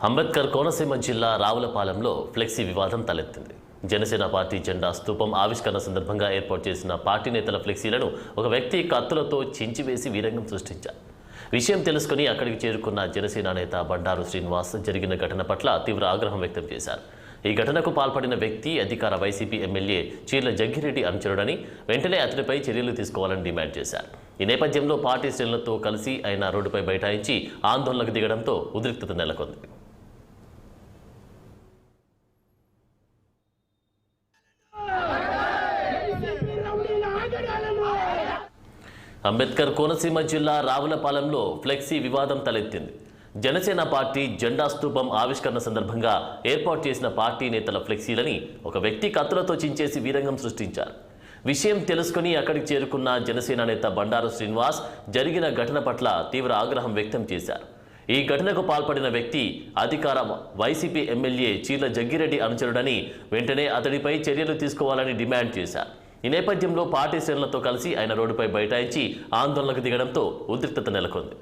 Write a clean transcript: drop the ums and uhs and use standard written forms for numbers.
అంబేద్కర్ కోనసీమ జిల్లా రావులపాలెంలో ఫ్లెక్సీ వివాదం తలెత్తింది. జనసేన పార్టీ జెండా స్తూపం ఆవిష్కరణ సందర్భంగా ఏర్పాటు చేసిన పార్టీ నేతల ఫ్లెక్సీలను ఒక వ్యక్తి కత్తులతో చించివేసి వీరంగం సృష్టించారు. విషయం తెలుసుకుని అక్కడికి చేరుకున్న జనసేన నేత బండారు శ్రీనివాస్ జరిగిన ఘటన పట్ల తీవ్ర ఆగ్రహం వ్యక్తం చేశారు. ఈ ఘటనకు పాల్పడిన వ్యక్తి అధికార వైసీపీ ఎమ్మెల్యే చీర్ల జగ్గిరెడ్డి అనుచరుడని వెంటనే అతనిపై చర్యలు తీసుకోవాలని డిమాండ్ చేశారు. ఈ నేపథ్యంలో పార్టీ శ్రేణులతో కలిసి ఆయన రోడ్డుపై బైఠాయించి ఆందోళనకు దిగడంతో ఉద్రిక్తత నెలకొంది. అంబేద్కర్ కోనసీమ జిల్లా రావులపాలెంలో ఫ్లెక్సీ వివాదం తలెత్తింది. జనసేన పార్టీ జెండా స్తూపం ఆవిష్కరణ సందర్భంగా ఏర్పాటు చేసిన పార్టీ నేతల ఫ్లెక్సీలని ఒక వ్యక్తి కత్తులతో చించేసి వీరంగం సృష్టించారు. విషయం తెలుసుకుని అక్కడికి చేరుకున్న జనసేన నేత బండారు శ్రీనివాస్ జరిగిన ఘటన పట్ల తీవ్ర ఆగ్రహం వ్యక్తం చేశారు. ఈ ఘటనకు పాల్పడిన వ్యక్తి అధికార వైసీపీ ఎమ్మెల్యే చీర్ల జగ్గిరెడ్డి అనుచరుడని వెంటనే అతడిపై చర్యలు తీసుకోవాలని డిమాండ్ చేశారు. ఈ నేపథ్యంలో పార్టీ శ్రేణులతో కలిసి ఆయన రోడ్డుపై బైఠాయించి ఆందోళనకు దిగడంతో ఉద్రిక్తత నెలకొంది.